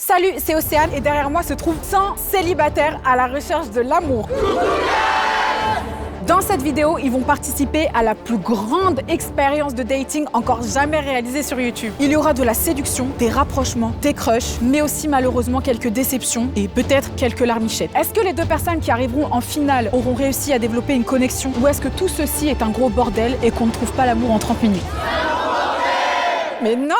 Salut, c'est Océane et derrière moi se trouve 100 célibataires à la recherche de l'amour. Dans cette vidéo, ils vont participer à la plus grande expérience de dating encore jamais réalisée sur YouTube. Il y aura de la séduction, des rapprochements, des crushs, mais aussi malheureusement quelques déceptions et peut-être quelques larmichettes. Est-ce que les deux personnes qui arriveront en finale auront réussi à développer une connexion ou est-ce que tout ceci est un gros bordel et qu'on ne trouve pas l'amour en 30 minutes? Mais non.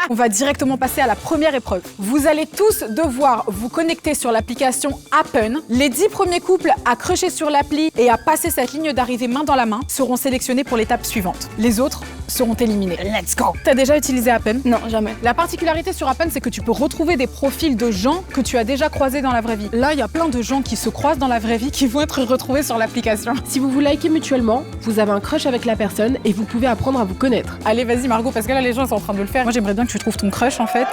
On va directement passer à la première épreuve. Vous allez tous devoir vous connecter sur l'application Happen. Les 10 premiers couples à crusher sur l'appli et à passer cette ligne d'arrivée main dans la main seront sélectionnés pour l'étape suivante. Les autres seront éliminés. Let's go! T'as déjà utilisé Happen? Non, jamais. La particularité sur Happen, c'est que tu peux retrouver des profils de gens que tu as déjà croisés dans la vraie vie. Là, il y a plein de gens qui se croisent dans la vraie vie qui vont être retrouvés sur l'application. Si vous vous likez mutuellement, vous avez un crush avec la personne et vous pouvez apprendre à vous connaître. Allez, vas-y Margot, parce que là, les gens sont en train de le faire. Moi, j'aimerais bien que tu trouves ton crush, en fait.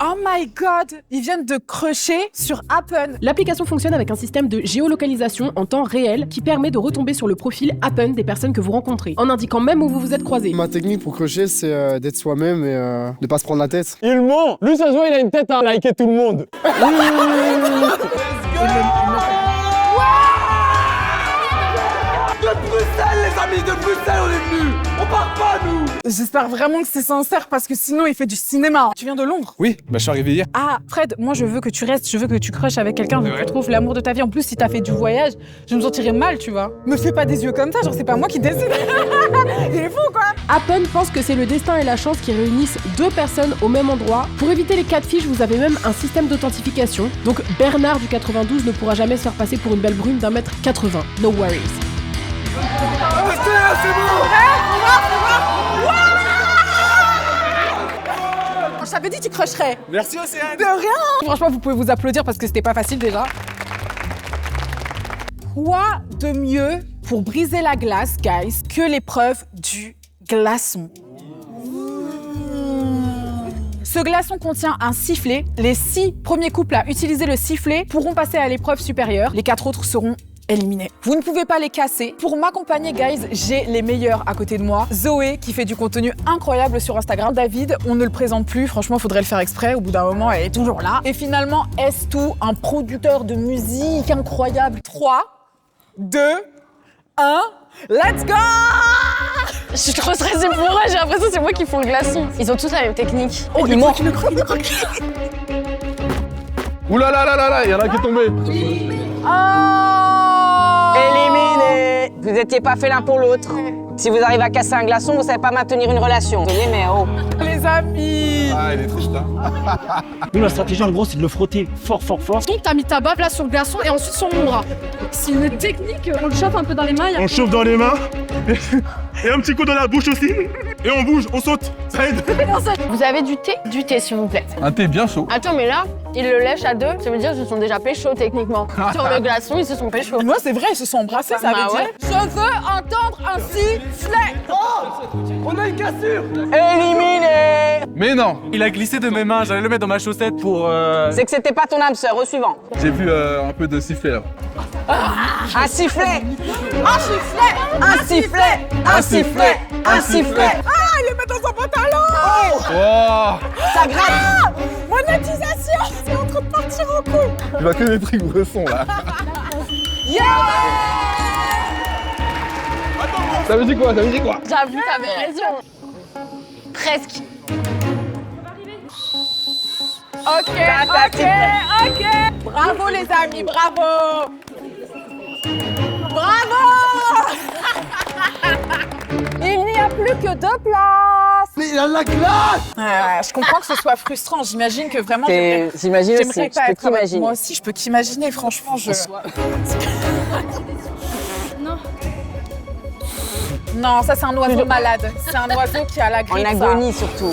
Oh my god! Ils viennent de crusher sur Happen. L'application fonctionne avec un système de géolocalisation en temps réel qui permet de retomber sur le profil Happen des personnes que vous rencontrez, en indiquant même où vous vous êtes croisés. Ma technique pour crusher, c'est d'être soi-même et de pas se prendre la tête. Il ment. Lui, ça se voit, il a une tête à liker tout le monde. De Bruxelles, les amis, de Bruxelles, on est venus. On part pas, nous. J'espère vraiment que c'est sincère parce que sinon il fait du cinéma. Tu viens de Londres? Oui, bah je suis arrivé hier. Ah, Fred, moi je veux que tu restes, je veux que tu crushes avec quelqu'un, que tu trouves l'amour de ta vie. En plus, si t'as fait du voyage, je me sentirais mal, tu vois. Me fais pas des yeux comme ça, genre c'est pas moi qui décide. Il est fou, quoi. Happen pense que c'est le destin et la chance qui réunissent deux personnes au même endroit. Pour éviter les catfish, vous avez même un système d'authentification. Donc Bernard du 92 ne pourra jamais se faire passer pour une belle brune d'un mètre 80. No worries. Je t'avais dit que tu crusherais. Merci Océane. De rien. Franchement, vous pouvez vous applaudir parce que c'était pas facile déjà. Quoi de mieux pour briser la glace, guys, que l'épreuve du glaçon? Ce glaçon contient un sifflet. Les 6 premiers couples à utiliser le sifflet pourront passer à l'épreuve supérieure. Les 4 autres seront éliminés. Vous ne pouvez pas les casser. Pour m'accompagner, guys, j'ai les meilleurs à côté de moi. Zoé, qui fait du contenu incroyable sur Instagram. David, on ne le présente plus. Franchement, il faudrait le faire exprès. Au bout d'un moment, elle est toujours là. Et finalement, S2, un producteur de musique incroyable. 3, 2, 1, let's go! Je suis trop stressée pour eux, j'ai l'impression que c'est moi qui font le glaçon. Ils ont tous la même technique. Oh, ils mentent. Ouh là là là là là, il y en a qui est tombé. Éliminé. Vous n'étiez pas fait l'un pour l'autre. Si vous arrivez à casser un glaçon, vous savez pas maintenir une relation. Désolé, mais oh. Les amis! Ah, il est triste, hein. Nous, la stratégie, en gros, c'est de le frotter fort, fort, fort. Donc t'as mis ta bave là sur le glaçon et ensuite sur mon bras. C'est une technique, on le chauffe un peu dans les mains. On chauffe dans les mains. Et un petit coup dans la bouche aussi. Et on bouge, on saute. Ça aide. Vous avez du thé? Du thé, s'il vous plaît. Un thé bien chaud. Attends, mais là, ils le lèchent à 2, ça veut dire qu'ils se sont déjà pécho techniquement. Sur le glaçon, ils se sont pécho. Moi, c'est vrai, ils se sont embrassés, ça Bah veut ouais. dire. Je veux entendre un sifflet. On a une cassure. Éliminé. Mais non. Il a glissé de mes mains, j'allais le mettre dans ma chaussette pour... C'est que c'était pas ton âme sœur. Au suivant. J'ai vu un peu de sifflet là. Un sifflet. Un sifflet. Un sifflet. Un sifflet. Un sifflet. Ah, il les met dans son pantalon. Oh. Ça gratte. Monétisation. C'est en train de partir en couille. Il va que des trucs bressons là. Yeah! Ça veut dire quoi? Ça veut dire quoi? J'avoue, t'avais raison. Presque. Ok. Bravo les amis, bravo. Bravo. Il n'y a plus que 2 places. Mais il a de la classe. Je comprends que ce soit frustrant. J'imagine que vraiment. J'imagine aussi. J'aimerais pas Je peux être avec t'imaginer. moi aussi. Je peux qu'imaginer. Franchement, je. Non, ça c'est un oiseau malade. C'est un oiseau qui a la grippe. En agonie surtout.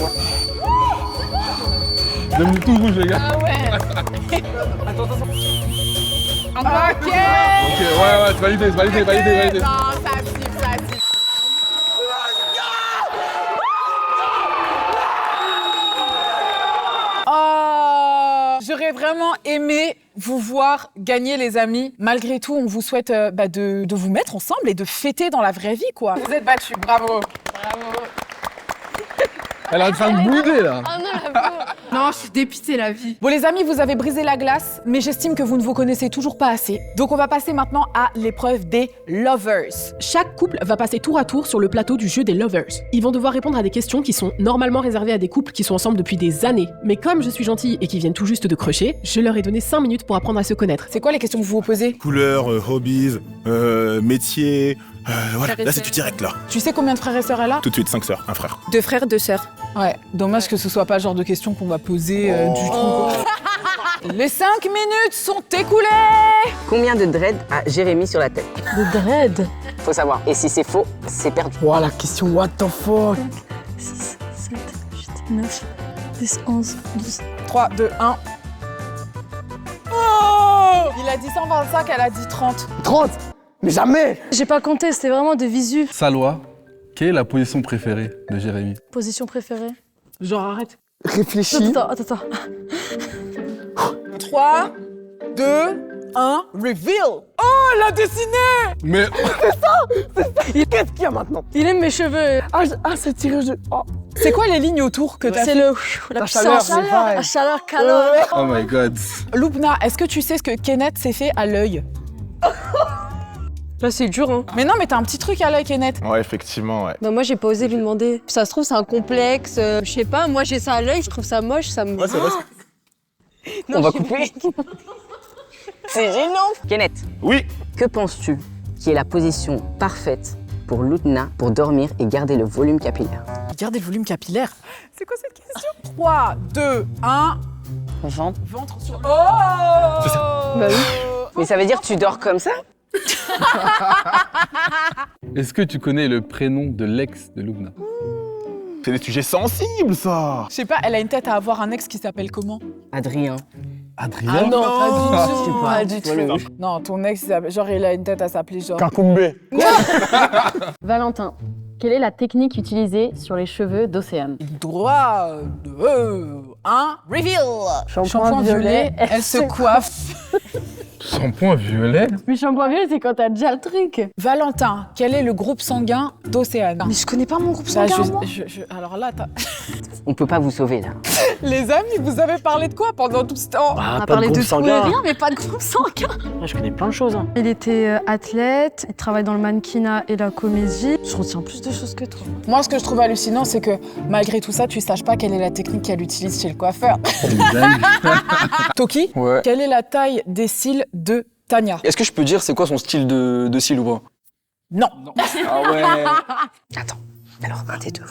Devenu tout rouge les gars. Ah ouais. Ok. Ok, ouais, c'est validé, c'est validé, validé. Non, ça siffle, ça siffle. Oh, j'aurais vraiment aimé vous voir gagner, les amis. Malgré tout, on vous souhaite de vous mettre ensemble et de fêter dans la vraie vie, quoi. Vous êtes battus, bravo. Bravo. Elle est en train de bouder là. Oh non, la pauvre. Non, je suis dépitée, la vie. Bon les amis, vous avez brisé la glace, mais j'estime que vous ne vous connaissez toujours pas assez. Donc on va passer maintenant à l'épreuve des lovers. Chaque couple va passer tour à tour sur le plateau du jeu des lovers. Ils vont devoir répondre à des questions qui sont normalement réservées à des couples qui sont ensemble depuis des années. Mais comme je suis gentille et qu'ils viennent tout juste de crusher, je leur ai donné 5 minutes pour apprendre à se connaître. C'est quoi les questions que vous vous posez? Couleur, hobbies, métier. Voilà, là c'est du direct là. Tu sais combien de frères et sœurs elle a? Tout de suite, 5 sœurs, un frère. 2 frères, 2 sœurs. Ouais, dommage que ce soit pas le genre de questions qu'on va poser du tout. Les 5 minutes sont écoulées. Combien de dreads a Jérémy sur la tête? De dread. Faut savoir. Et si c'est faux, c'est perdu. Wow, la question, what the fuck? 6, 7, 8, 9, 10, 11, 12. 3, 2, 1. Oh! Il a dit 125, elle a dit 30. 30? Mais jamais! J'ai pas compté, c'était vraiment des visus. Salwa, quelle est la position préférée de Jérémy? Position préférée. Genre, arrête. Réfléchis. Attends. 3, 2, 1, reveal. Oh, elle a dessiné. Mais Qu'est-ce qu'il y a maintenant? Il aime mes cheveux. Ah, c'est tiré de... Oh. C'est quoi les lignes autour que t'as C'est fait? la chaleur, puissance. c'est vrai. La chaleur, calor. oh my god. Loubna, est-ce que tu sais ce que Kenneth s'est fait à l'œil? Là, c'est dur, hein. Mais non, mais t'as un petit truc à l'œil, Kenneth. Ouais, effectivement, ouais. Bah moi, j'ai pas osé lui demander. Ça se trouve, c'est un complexe. Je sais pas, moi, j'ai ça à l'œil, je trouve ça moche, ça me... Ouais, c'est vrai. On va couper. C'est gênant. Kenneth, Oui. que penses-tu qui est la position parfaite pour Loubna pour dormir et garder le volume capillaire? Regardez le volume capillaire. C'est quoi cette question? 3, 2, 1. Ventre. Ventre sur... Oh! C'est ça. Bah oui. Mais ça veut dire que tu dors comme ça? Est-ce que tu connais le prénom de l'ex de Loubna? C'est des sujets sensibles, ça. Je sais pas, elle a une tête à avoir un ex qui s'appelle comment? Adrien. Adrien? Ah non, non. pas du tout. Non, ton ex, genre, il a une tête à s'appeler genre... Kakumbe. Valentin, quelle est la technique utilisée sur les cheveux d'Océane? 3, 2, 1, reveal. Shampoing violet, elle se coiffe. Shampoing violet? Mais shampoing violet, c'est quand t'as déjà le truc. Valentin, quel est le groupe sanguin d'Océane? Mais je connais pas mon groupe Ça, sanguin, moi. alors là, On peut pas vous sauver là. les amis, vous avez parlé de quoi pendant tout ce temps? On a parlé de tout et rien, mais pas de groupe sanguin. Je connais plein de choses. Hein. Il était athlète, il travaille dans le mannequinat et la comédie. Je retiens plus de choses que toi. Moi, ce que je trouve hallucinant, c'est que malgré tout ça, tu saches pas quelle est la technique qu'elle utilise chez le coiffeur. Toki, Ouais. quelle est la taille des cils de Tania? Est-ce que je peux dire c'est quoi son style de cils ou pas? Non. Ah ouais. Attends. Alors, un des deux.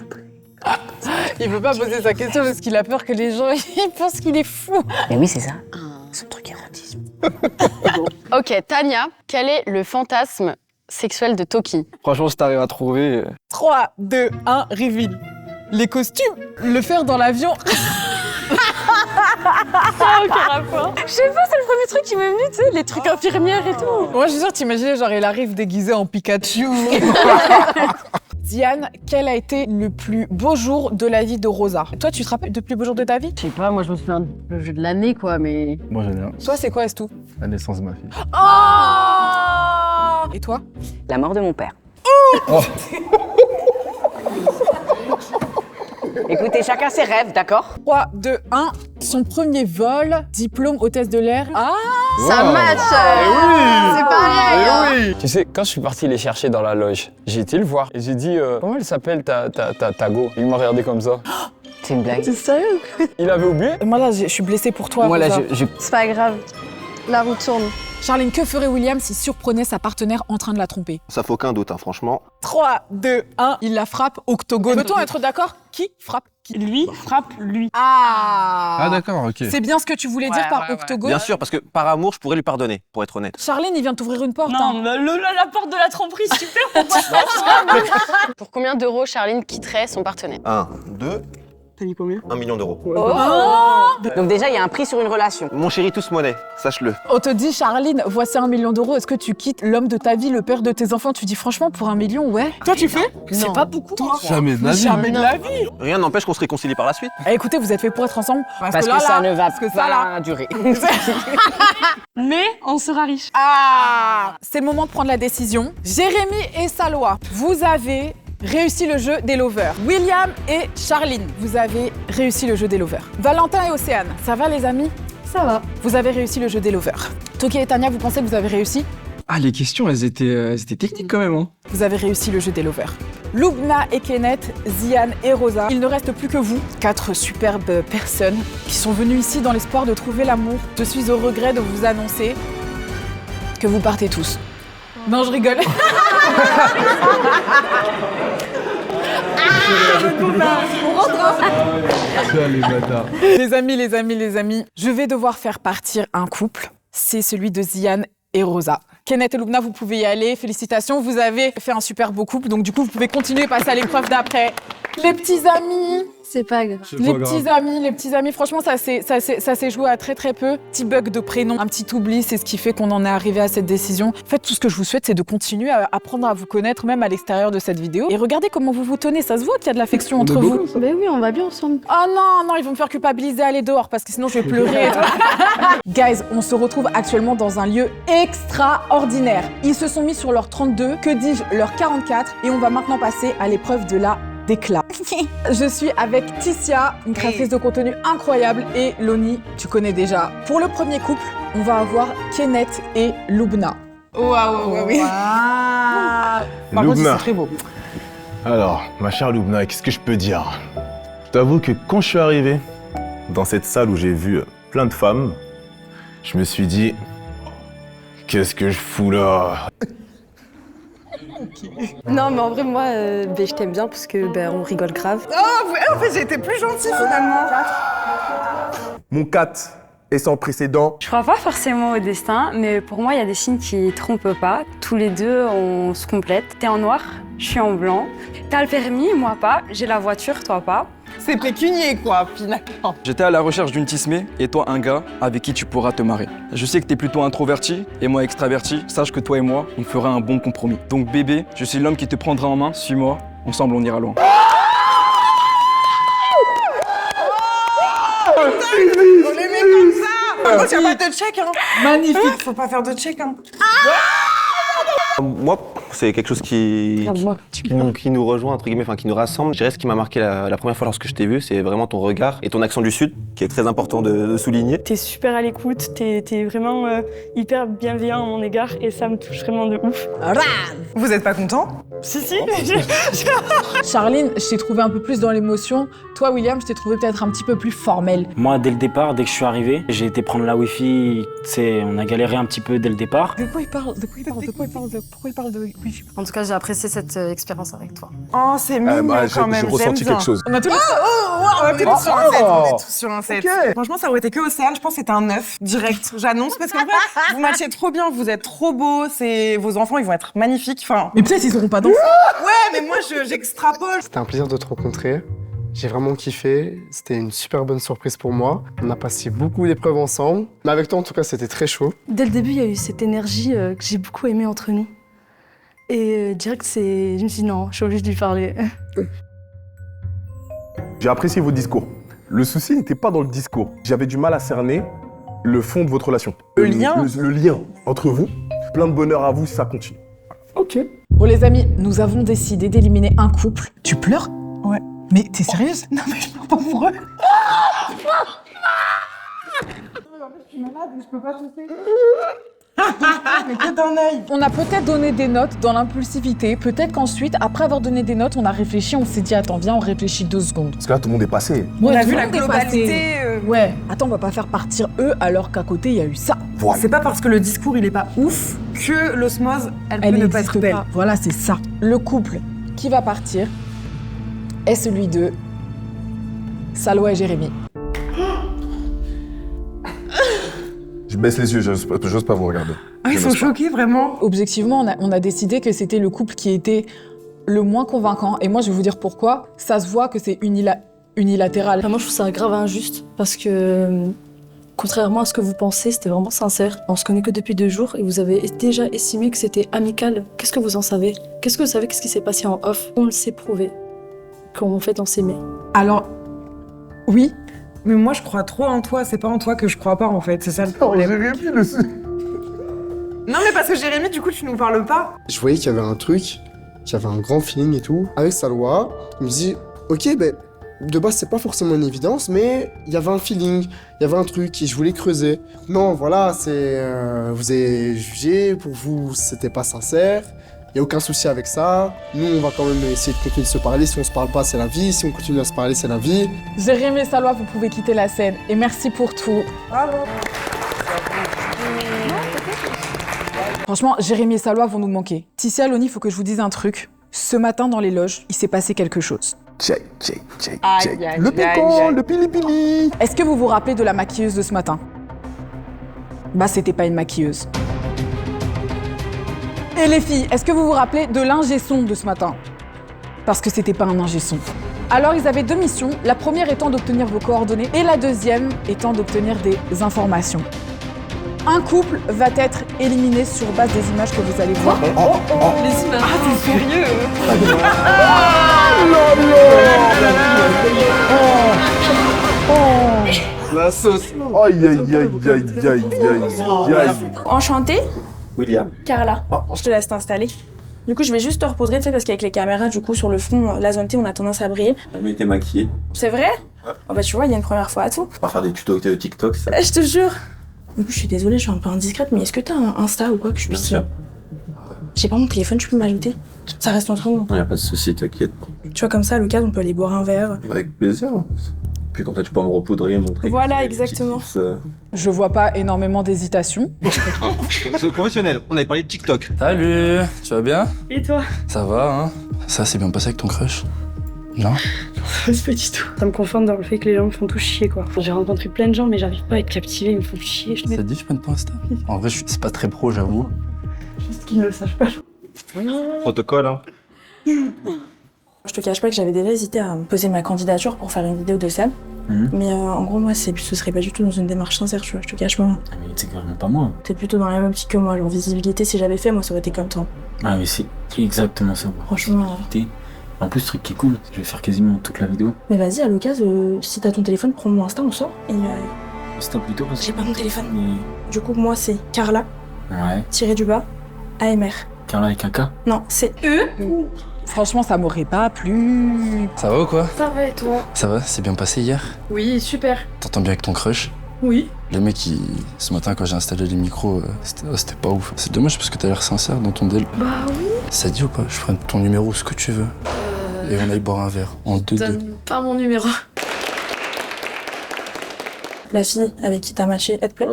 Il veut pas poser sa question parce qu'il a peur que les gens ils pensent qu'il est fou. Mais oui, c'est ça. Son truc érotisme. Ok, Tania, quel est le fantasme sexuel de Toki? Franchement, si t'arrives à trouver. 3, 2, 1, reveal. Les costumes, le faire dans l'avion. Aucun rapport. Je sais pas, c'est le premier truc qui m'est venu, tu sais, les trucs infirmières et tout. Moi, je suis sûre, t'imagines, genre, il arrive déguisé en Pikachu. Diane, quel a été le plus beau jour de la vie de Rosa? Toi, tu te rappelles du plus beau jour de ta vie? Je sais pas, moi je me souviens le jeu de l'année, quoi, mais... Moi j'en ai un. Toi, c'est quoi, Estou? La naissance de ma fille. Oh! Et toi? La mort de mon père. Oh. Écoutez, chacun ses rêves, d'accord? 3, 2, 1. Son premier vol, diplôme hôtesse de l'air. Ah! Ça match. C'est pareil. Eh oui. Tu sais, quand je suis parti les chercher dans la loge, j'ai été le voir et j'ai dit comment elle s'appelle ta go? Il m'a regardé comme ça. C'est une blague. T'es sérieux? Il avait oublié? Moi, là, je suis blessée pour toi, Moi là, Rosa. C'est pas grave. La roue tourne. Charline, que ferait William s'il surprenait sa partenaire en train de la tromper? Ça fait aucun doute, hein, franchement. 3, 2, 1, il la frappe, octogone. Peut-on être d'accord? Qui frappe qui? Lui frappe lui. Ah d'accord, ok. C'est bien ce que tu voulais dire par octogone? Bien sûr, parce que par amour, je pourrais lui pardonner, pour être honnête. Charline, il vient de t'ouvrir une porte. Non, hein. la porte de la tromperie, super, pourquoi Pour combien d'euros Charline quitterait son partenaire? 1, 2, T'as dit combien? 1 million d'euros. Donc déjà, il y a un prix sur une relation. Mon chéri, tous monnaie, sache-le. On te dit, Charline, voici 1 million d'euros. Est-ce que tu quittes l'homme de ta vie, le père de tes enfants? Tu dis franchement, pour 1 million, ouais. Toi, tu fais? C'est pas beaucoup. Toi. Jamais de la vie. Jamais de la vie. Rien n'empêche qu'on se réconcilie par la suite. Eh, écoutez, vous êtes fait pour être ensemble. Parce que ça ne va pas durer. Mais on sera riche. Ah, c'est le moment de prendre la décision. Jérémy et Salwa, vous avez réussi le jeu des lovers. William et Charline, vous avez réussi le jeu des lovers. Valentin et Océane, ça va les amis? Ça va. Vous avez réussi le jeu des lovers. Toki et Tania, vous pensez que vous avez réussi? Ah, les questions, elles étaient techniques quand même. Hein. Vous avez réussi le jeu des lovers. Lubna et Kenneth, Ziane et Rosa, il ne reste plus que vous, 4 superbes personnes qui sont venues ici dans l'espoir de trouver l'amour. Je suis au regret de vous annoncer que vous partez tous. Non, je rigole. Les amis, je vais devoir faire partir un couple. C'est celui de Ziane et Rosa. Kenneth et Lubna, vous pouvez y aller. Félicitations, vous avez fait un super beau couple. Donc du coup, vous pouvez continuer et passer à l'épreuve d'après. Les petits amis. C'est pas grave. Les petits amis, franchement, ça s'est joué à très peu. Petit bug de prénom, un petit oubli, c'est ce qui fait qu'on en est arrivé à cette décision. En fait, tout ce que je vous souhaite, c'est de continuer à apprendre à vous connaître, même à l'extérieur de cette vidéo. Et regardez comment vous vous tenez, ça se voit qu'il y a de l'affection entre vous. Mais oui, on va bien ensemble. Oh non, ils vont me faire culpabiliser à aller dehors parce que sinon je vais pleurer. Guys, on se retrouve actuellement dans un lieu extraordinaire. Ils se sont mis sur leur 32, que dis-je, leur 44, et on va maintenant passer à l'épreuve de la d'éclat. Je suis avec Ticia, une créatrice de contenu incroyable, et Loni, tu connais déjà. Pour le premier couple, on va avoir Kenneth et Lubna. Waouh. Par contre, c'est très beau. Alors, ma chère Lubna, qu'est-ce que je peux dire? Je t'avoue que quand je suis arrivé dans cette salle où j'ai vu plein de femmes, je me suis dit, qu'est-ce que je fous là? Non, mais en vrai, moi, je t'aime bien parce que on rigole grave. Oh, ouais, en fait, j'ai été plus gentille finalement. Mon 4 est sans précédent. Je crois pas forcément au destin, mais pour moi, il y a des signes qui trompent pas. Tous les deux, on se complète. T'es en noir, je suis en blanc. T'as le permis, moi pas. J'ai la voiture, toi pas. C'est pécunier, quoi, finalement. J'étais à la recherche d'une tismée et toi un gars avec qui tu pourras te marrer. Je sais que t'es plutôt introverti et moi extraverti. Sache que toi et moi, on fera un bon compromis. Donc bébé, je suis l'homme qui te prendra en main. Suis-moi, ensemble on ira loin. On les met comme ça. Par contre, y a pas de check, hein. Magnifique. Faut pas faire de check, hein. Moi, c'est quelque chose qui nous rejoint, entre guillemets, enfin qui nous rassemble. Je dirais ce qui m'a marqué la première fois lorsque je t'ai vu, c'est vraiment ton regard et ton accent du Sud, qui est très important de souligner. T'es super à l'écoute, t'es vraiment hyper bienveillant à mon égard et ça me touche vraiment de ouf. Vous êtes pas content? Si. Charline, je t'ai trouvé un peu plus dans l'émotion. Toi, William, je t'ai trouvé peut-être un petit peu plus formel. Moi, dès le départ, dès que je suis arrivé, j'ai été prendre la Wi-Fi. Tu sais, on a galéré un petit peu dès le départ. De quoi il parle? Pourquoi il parle de Wi-Fi? En tout cas, j'ai apprécié cette expérience avec toi. Oh, c'est mignon quand même. J'ai ressenti quelque chose. On a tous on est tous sur un 7. On est tous sur un 7. Okay. Franchement, ça aurait été que Océane. Je pense que c'était un 9 direct. J'annonce parce qu'en fait, vous matchez trop bien. Vous êtes trop beaux. Vos enfants, ils vont être magnifiques. Enfin... Mais peut-être ils auront pas d'enfants. Ouais, mais moi, j'extrapole. C'était un plaisir de te rencontrer. J'ai vraiment kiffé. C'était une super bonne surprise pour moi. On a passé beaucoup d'épreuves ensemble. Mais avec toi, en tout cas, c'était très chaud. Dès le début, il y a eu cette énergie que j'ai beaucoup aimée entre nous. Et direct, je me suis dit non, je suis obligée de lui parler. J'ai apprécié votre discours. Le souci n'était pas dans le discours. J'avais du mal à cerner le fond de votre relation. Le lien le lien entre vous. Plein de bonheur à vous si ça continue. Ok. Bon les amis, nous avons décidé d'éliminer un couple. Tu pleures? Ouais. Mais t'es sérieuse? Non mais je pleure pas pour eux. Je suis malade, je peux pas tousser. Mais que d'un œil. On a peut-être donné des notes dans l'impulsivité. Peut-être qu'ensuite, après avoir donné des notes, on a réfléchi, on s'est dit attends, viens, on réfléchit 2 secondes. Parce que là, tout le monde est passé. Ouais, on a vu la globalité. Ouais. Attends, on va pas faire partir eux alors qu'à côté, il y a eu ça. Voilà. C'est pas parce que le discours, il est pas ouf que l'osmose, elle peut ne pas être belle. Voilà, c'est ça. Le couple qui va partir est celui de Salwa et Jérémy. Je baisse les yeux, j'ose pas vous regarder. Ah, ils sont choqués, vraiment. Objectivement, on a décidé que c'était le couple qui était le moins convaincant. Et moi, je vais vous dire pourquoi. Ça se voit que c'est unilatéral. Moi, je trouve ça grave injuste parce que, contrairement à ce que vous pensez, c'était vraiment sincère. On se connaît que depuis 2 jours et vous avez déjà estimé que c'était amical. Qu'est-ce que vous en savez? Qu'est-ce que vous savez? Qu'est-ce qui s'est passé en off? On le sait prouver. Qu'en fait, on s'aimait. Alors, oui. Mais moi, je crois trop en toi. C'est pas en toi que je crois pas, en fait. C'est ça le problème. Non, mais parce que Jérémy, du coup, tu nous parles pas. Je voyais qu'il y avait un truc, qu'il y avait un grand feeling et tout. Avec Salwa, je me dis, ok, ben, de base, c'est pas forcément une évidence, mais il y avait un feeling, il y avait un truc et je voulais creuser. Non, voilà, c'est. Vous avez jugé, pour vous, c'était pas sincère. Il n'y a aucun souci avec ça. Nous, on va quand même essayer de continuer de se parler. Si on se parle pas, c'est la vie. Si on continue à se parler, c'est la vie. Jérémy et Salwa, vous pouvez quitter la scène. Et merci pour tout. Bravo. Franchement, Jérémy et Salwa vont nous manquer. Tissia, Loni, il faut que je vous dise un truc. Ce matin, dans les loges, il s'est passé quelque chose. Check. Le piquant, le pili-pili. Est-ce que vous vous rappelez de la maquilleuse de ce matin? Bah, c'était pas une maquilleuse. Et les filles, est-ce que vous vous rappelez de l'ingé son de ce matin? Parce que c'était pas un ingé son. Alors, ils avaient 2 missions, la première étant d'obtenir vos coordonnées et la deuxième étant d'obtenir des informations. Un couple va être éliminé sur base des images que vous allez voir. Les images. Ah, t'es sérieux? La sauce. Enchantée, William. Carla. Je te laisse t'installer. Du coup, je vais juste te reposer, tu sais, parce qu'avec les caméras, du coup, sur le fond, la zone T, on a tendance à briller. Elle était maquillée. C'est vrai? Oh bah, tu vois, il y a une première fois à tout. On va faire des tutos de TikTok, ça. Je te jure. Du coup, je suis désolée, je suis un peu indiscrète, mais est-ce que t'as un Insta ou quoi que je puisse... Bien sûr. J'ai pas mon téléphone, tu peux m'ajouter? Ça reste entre nous. Non, y a pas de souci, t'inquiète. Tu vois, comme ça, à l'occasion, on peut aller boire un verre. Avec plaisir. Puis comme ça, tu peux me repoudrer et montrer. Voilà, exactement. Je vois pas énormément d'hésitation. C'est professionnel, on avait parlé de TikTok. Salut, tu vas bien? Et toi? Ça va, hein? Ça s'est bien passé avec ton crush? Non? C'est pas du tout. Ça me conforte dans le fait que les gens me font tout chier, quoi. J'ai rencontré plein de gens, mais j'arrive pas à être captivée, ils me font chier. Ça te dit, je prenne ton Insta? En vrai, c'est pas très pro, j'avoue. Juste qu'ils ne le sachent pas. Protocole, hein. Je te cache pas que j'avais déjà hésité à poser ma candidature pour faire une vidéo de scène. Mais en gros, moi, ce serait pas du tout dans une démarche sincère, tu vois, je te cache pas. Ah, mais c'est carrément pas moi. T'es plutôt dans la même optique que moi, genre visibilité, si j'avais fait, moi, ça aurait été comme toi. Ah, mais c'est exactement ça. Franchement. En plus, le truc qui est cool, je vais faire quasiment toute la vidéo. Mais vas-y, à l'occasion, si t'as ton téléphone, prends mon Insta, on sort. Et Stop plutôt parce que... j'ai pas mon téléphone. Du coup, moi, c'est Carla, Ouais. tiré du bas, AMR. Carla avec un K? Non, c'est E. Franchement, ça m'aurait pas plu. Ça va ou quoi? Ça va et toi? Ça va, c'est bien passé hier? Oui, super. T'entends bien avec ton crush? Oui. Le mec, ce matin, quand j'ai installé les micros, c'était pas ouf. C'est dommage parce que t'as l'air sincère dans ton deal. Bah oui. Ça dit ou pas? Je prends ton numéro, ce que tu veux. Et on aille boire un verre, en 2-2. Donne pas mon numéro. La fille avec qui t'as matché, elle te plaît?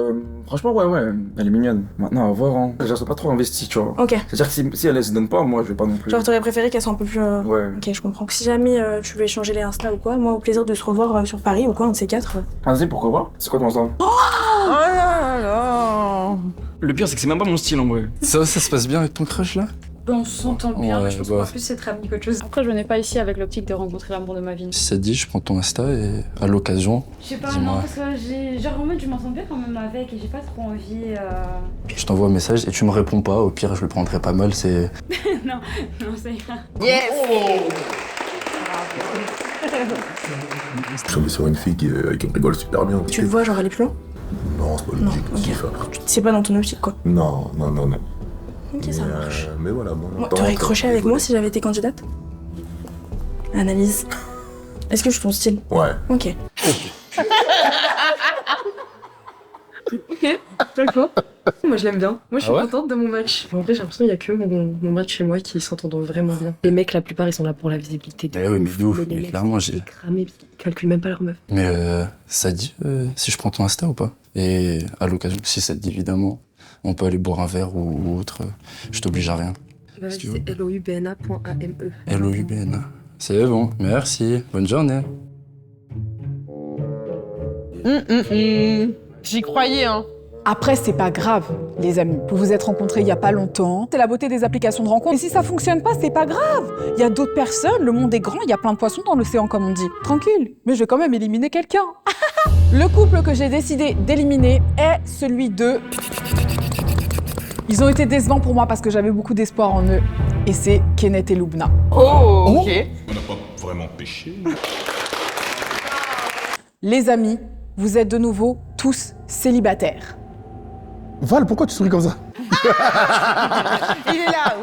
Franchement, ouais, elle est mignonne. Maintenant, à voir, hein. Je reste pas trop investi, tu vois. Ok. C'est-à-dire que si elle se donne pas, moi, je vais pas non plus. Genre, t'aurais préféré qu'elle soit un peu plus... Ouais. Ok, je comprends. Si jamais tu veux échanger les Insta ou quoi, moi, au plaisir de se revoir sur Paris ou quoi, un de ces 4. Vas-y, pourquoi pas? C'est quoi ton Insta? Oh là là. Le pire, c'est que c'est même pas mon style, en vrai. Ça se passe bien avec ton crush, là? On s'entend bien, Ouais, mais je pense bah. qu'on va plus être amis qu'autre chose. Après, je venais pas ici avec l'optique de rencontrer l'amour de ma vie. Si ça te dit, je prends ton Insta et à l'occasion, Je sais pas, dis-moi. non, parce que genre en mode je m'entends bien quand même avec et j'ai pas trop envie. Je t'envoie un message et tu me réponds pas. Au pire, je le prendrai pas mal, c'est... non, ça ira. Yes. Je suis tombé sur une fille avec qui on rigole super bien. Tu le vois, genre, elle est plus loin? Non, c'est pas Non, l'objectif. C'est pas dans ton optique, quoi. Non. Ok, ça marche. Mais voilà, bon. Moi, t'aurais croché avec moi si j'avais été candidate? Analyse. Est-ce que je suis ton style? Ouais. Ok. Ok, d'accord. Moi je l'aime bien. Moi je suis Ah ouais contente de mon match. En vrai j'ai l'impression qu'il y a que mon match chez moi qui s'entendent vraiment bien. Les mecs la plupart ils sont là pour la visibilité. Mais oui, mais de ouf, Les mais mecs, clairement, ils crament, ils calculent même pas leur meuf. Mais ça te dit si je prends ton Insta ou pas? Et à l'occasion, si ça te dit évidemment, on peut aller boire un verre ou autre. Je t'oblige à rien. Vas-y, tu veux. c'est loubna.ame. LOUBN. C'est bon, merci. Bonne journée. J'y croyais, hein. Après, c'est pas grave, les amis. Vous vous êtes rencontrés il y a pas longtemps. C'est la beauté des applications de rencontres. Et si ça fonctionne pas, c'est pas grave. Il y a d'autres personnes, le monde est grand, il y a plein de poissons dans l'océan, comme on dit. Tranquille, mais je vais quand même éliminer quelqu'un. Le couple que j'ai décidé d'éliminer est celui de... Ils ont été décevants pour moi parce que j'avais beaucoup d'espoir en eux. Et c'est Kenneth et Lubna. Oh, ok. On n'a pas vraiment péché. Les amis, vous êtes de nouveau tous célibataires. Val, pourquoi tu souris comme ça? Il est là.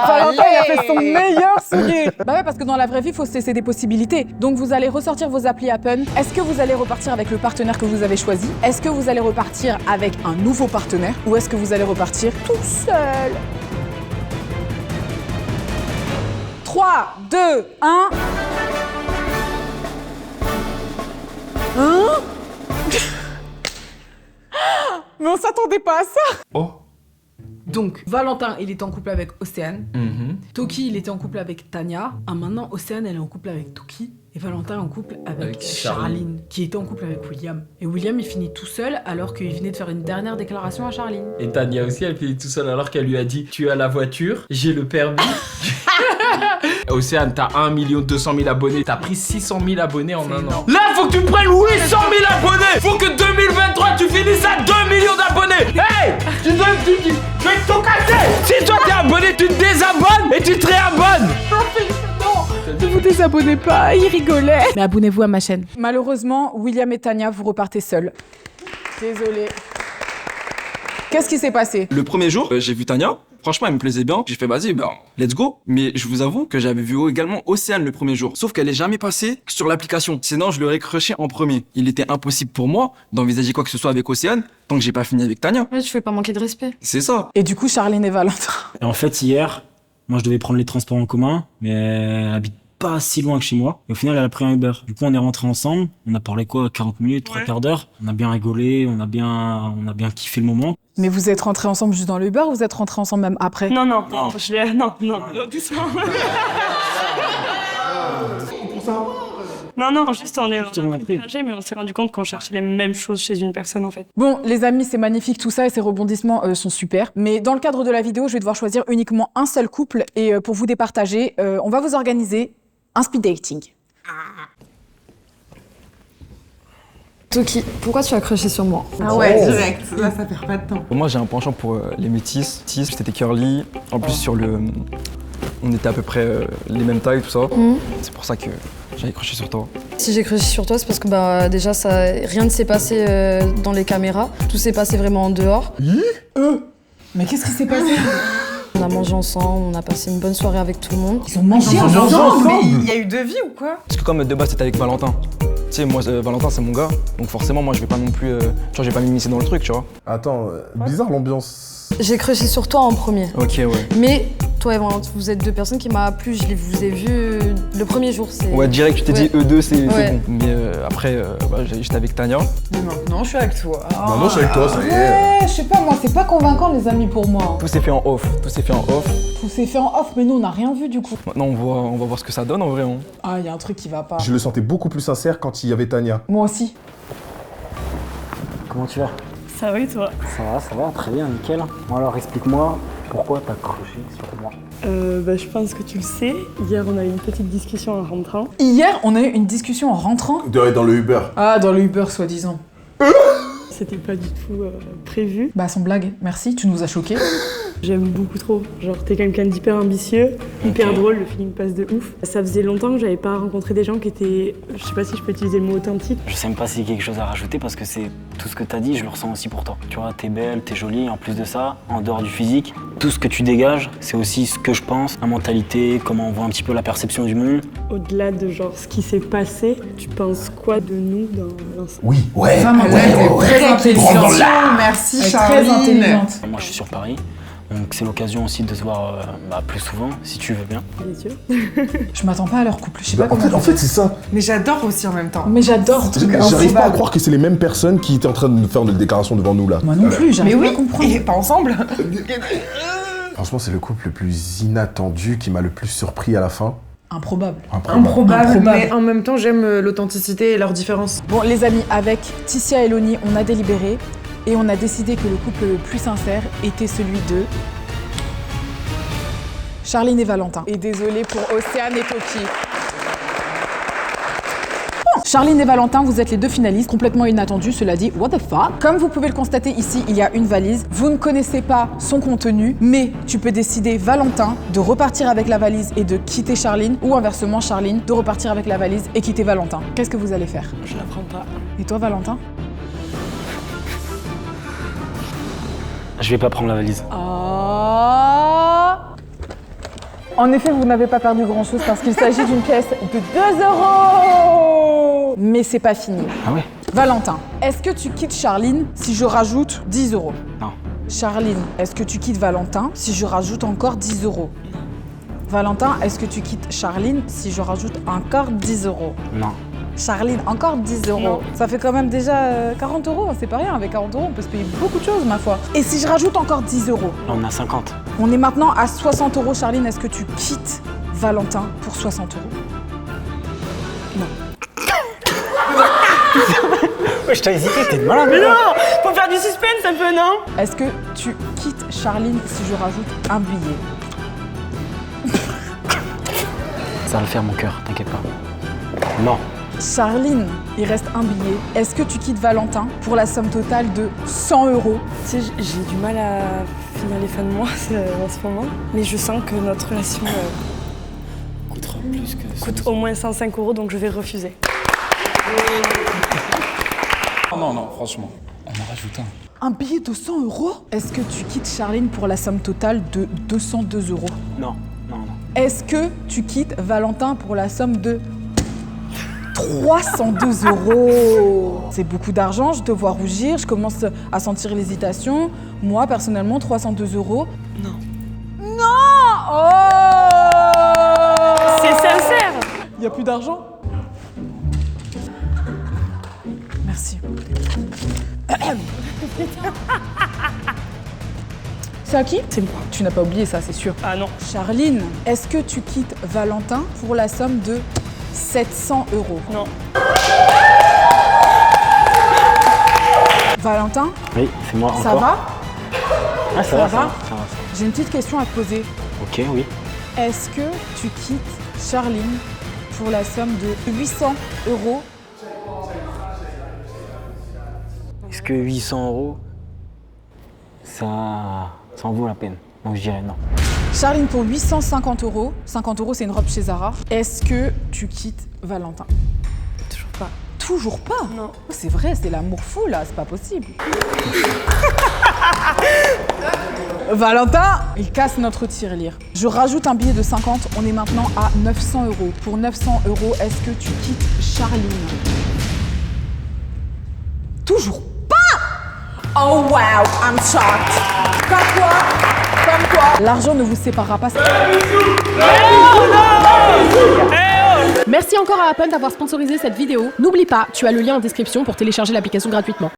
Valentin, il a fait son meilleur sourire. Bah ouais, parce que dans la vraie vie, il faut se laisser des possibilités. Donc vous allez ressortir vos applis Appen. Est-ce que vous allez repartir avec le partenaire que vous avez choisi? Est-ce que vous allez repartir avec un nouveau partenaire? Ou est-ce que vous allez repartir tout seul? 3, 2, 1... Hein? Mais on s'attendait pas à ça. Oh. Donc, Valentin, il était en couple avec Océane. Toki, il était en couple avec Tania. Ah, maintenant, Océane, elle est en couple avec Toki. Et Valentin est en couple avec Charline, qui était en couple avec William. Et William, il finit tout seul alors qu'il venait de faire une dernière déclaration à Charline. Et Tania aussi, elle finit tout seul alors qu'elle lui a dit « Tu as la voiture, j'ai le permis. » Océane, t'as 1 200 000 abonnés. T'as pris 600 000 abonnés en un an. Là, faut que tu prennes 800 000 abonnés. Faut que 2023, tu finisses à 2 millions d'abonnés. Hey, tu vais tout casser. Si toi t'es abonné, tu te désabonnes et tu te réabonnes. Ne vous désabonnez pas, il rigolait. Mais abonnez-vous à ma chaîne. Malheureusement, William et Tania, vous repartez seuls. Désolée. Qu'est-ce qui s'est passé? Le premier jour, j'ai vu Tania. Franchement, elle me plaisait bien. J'ai fait, vas-y, ben, let's go. Mais je vous avoue que j'avais vu également Océane le premier jour. Sauf qu'elle est jamais passée sur l'application. Sinon, je l'aurais crushé en premier. Il était impossible pour moi d'envisager quoi que ce soit avec Océane tant que j'ai pas fini avec Tania. Ouais, je fais pas manquer de respect. C'est ça. Et du coup, Charline et Valentin. Et en fait, hier, moi, je devais prendre les transports en commun, mais elle habite pas si loin que chez moi. Et au final, elle a pris un Uber. Du coup, on est rentrés ensemble. On a parlé quoi, 40 minutes, 3 quarts d'heure. On a bien rigolé, on a bien kiffé le moment. Mais vous êtes rentrés ensemble juste dans le Uber ou vous êtes rentrés ensemble même après? Non, doucement. Non, juste on est partagé, mais on s'est rendu compte qu'on cherchait les mêmes choses chez une personne en fait. Bon, les amis, c'est magnifique tout ça et ces rebondissements sont super. Mais dans le cadre de la vidéo, je vais devoir choisir uniquement un seul couple et pour vous départager, on va vous organiser un speed dating. Toki, pourquoi tu as crushé sur moi? Ah ouais, direct. Là, ça perd pas de temps. Moi, j'ai un penchant pour les métis. C'était curly. En plus, sur le... On était à peu près les mêmes tailles, tout ça. C'est pour ça que j'avais crushé sur toi. Si j'ai crushé sur toi, c'est parce que déjà, rien ne s'est passé dans les caméras. Tout s'est passé vraiment en dehors. Mais qu'est-ce qui s'est passé? On a mangé ensemble, on a passé une bonne soirée avec tout le monde. Ils ont mangé ensemble? Mais il y a eu deux vies ou quoi? Parce que comme de base, c'était avec Valentin. Tu sais, moi, Valentin, c'est mon gars. Donc forcément, moi, je vais pas non plus... tu vois, je vais pas m'immiscer dans le truc, tu vois. Attends, bizarre l'ambiance. J'ai crushé sur toi en premier. Ok, ouais. Mais toi et Valentin, vous êtes deux personnes qui m'a plu. Je vous ai vu le premier jour. Ouais, direct, tu t'es dit eux deux, c'est Ouais. bon. Mais après, j'étais avec Tania. Mais maintenant, je suis avec toi. Maintenant, je suis avec toi, ça y est. Ouais, je sais pas, moi, c'est pas convaincant, les amis, pour moi. Tout s'est fait en off. Tout s'est fait en off. Tout s'est fait en off, mais nous, on n'a rien vu, du coup. Maintenant, on va voir ce que ça donne, en vrai. Hein. Ah, il y a un truc qui va pas. Je le sentais beaucoup plus sincère quand il y avait Tania. Moi aussi. Comment tu vas? Ça va et toi? Ça va, très bien, nickel. Bon alors, explique-moi, pourquoi t'as crushé sur moi? Je pense que tu le sais. Hier, on a eu une petite discussion en rentrant. Hier, on a eu une discussion en rentrant. Dans le Uber. Ah, dans le Uber, soi-disant. C'était pas du tout prévu. Bah, sans blague, merci, tu nous as choqués. J'aime beaucoup trop. Genre, t'es quelqu'un d'hyper ambitieux, hyper drôle, le feeling passe de ouf. Ça faisait longtemps que j'avais pas rencontré des gens qui étaient, je sais pas si je peux utiliser le mot authentique. Je sais même pas s'il y a quelque chose à rajouter parce que c'est tout ce que t'as dit, je le ressens aussi pour toi. Tu vois, t'es belle, t'es jolie, en plus de ça, en dehors du physique, tout ce que tu dégages, c'est aussi ce que je pense, la mentalité, comment on voit un petit peu la perception du monde. Au-delà de genre ce qui s'est passé, tu penses quoi de nous dans l'ensemble? Oui, ouais. Très intelligente. Merci, Charline. Très intelligente. Moi, je suis sur Paris. Donc c'est l'occasion aussi de se voir plus souvent, si tu veux bien. Bien sûr. Je m'attends pas à leur couple, je sais pas comment. En fait, c'est ça. Mais j'adore aussi en même temps. Mais j'adore. J'arrive pas à croire que c'est les mêmes personnes qui étaient en train de faire une déclaration devant nous là. Moi non plus, j'arrive pas à comprendre. Et pas ensemble. Franchement, c'est le couple le plus inattendu qui m'a le plus surpris à la fin. Improbable. Improbable, mais en même temps, j'aime l'authenticité et leurs différences. Bon, les amis, avec Tissia et Loni, on a délibéré. et on a décidé que le couple le plus sincère était celui de Charline et Valentin. Et désolé pour Océane et Poki. Charline et Valentin, vous êtes les deux finalistes, complètement inattendus, cela dit, what the fuck. Comme vous pouvez le constater ici, il y a une valise. Vous ne connaissez pas son contenu, mais tu peux décider, Valentin, de repartir avec la valise et de quitter Charline, ou inversement, Charline, de repartir avec la valise et quitter Valentin. Qu'est-ce que vous allez faire? Je la prends pas. Et toi, Valentin? Je vais pas prendre la valise. En effet, vous n'avez pas perdu grand-chose parce qu'il s'agit d'une pièce de 2 €. Mais c'est pas fini. Ah ouais? Valentin, est-ce que tu quittes Charline si je rajoute 10 €? Non. Charline, est-ce que tu quittes Valentin si je rajoute encore 10 €? Valentin, est-ce que tu quittes Charline si je rajoute encore 10 €? Non. Charline, encore 10 €. Non. Ça fait quand même déjà 40 €, c'est pas rien. Avec 40 €, on peut se payer beaucoup de choses, ma foi. Et si je rajoute encore 10 €? Là, on a 50. On est maintenant à 60 €. Charline, est-ce que tu quittes Valentin pour 60 €? Non. Ouais, je t'ai hésité, t'es de malade. Mais non! Faut faire du suspense un peu, non? Est-ce que tu quittes Charline si je rajoute un billet? Ça va le faire, mon cœur, t'inquiète pas. Non. Charline, il reste un billet. Est-ce que tu quittes Valentin pour la somme totale de 100 €? Tu sais, j'ai du mal à finir les fins de mois en ce moment, mais je sens que notre relation Coûtera plus que... coûte au moins 105 €, donc je vais refuser. Non, non, franchement. On en rajoute un. Un billet de 100 €? Est-ce que tu quittes Charline pour la somme totale de 202 €? Non, non, non. Est-ce que tu quittes Valentin pour la somme de 302 €? C'est beaucoup d'argent, je te vois rougir, je commence à sentir l'hésitation. Moi, personnellement, 302 €. Non. Non! Oh! C'est sincère! Il n'y a plus d'argent? Merci. C'est à qui? C'est moi. Tu n'as pas oublié ça, c'est sûr. Ah non. Charline, est-ce que tu quittes Valentin pour la somme de 700 €? Non. Valentin? Oui, c'est moi Ça encore. va? Ah, ça va, ça va. J'ai une petite question à te poser. Ok, oui. Est-ce que tu quittes Charline pour la somme de 800 €? Est-ce que 800 €, ça en vaut la peine? Donc je dirais non. Charline pour 850 €. 50 €, c'est une robe chez Zara. Est-ce que tu quittes Valentin? Toujours pas. Toujours pas? Non. Oh, c'est vrai, c'est l'amour fou là, c'est pas possible. Valentin, il casse notre tirelire. Je rajoute un billet de 50, on est maintenant à 900 €. Pour 900 €, est-ce que tu quittes Charline? Toujours pas! Oh wow, I'm shocked. Comme quoi, l'argent ne vous séparera pas. Merci encore à Appen d'avoir sponsorisé cette vidéo. N'oublie pas, tu as le lien en description pour télécharger l'application gratuitement.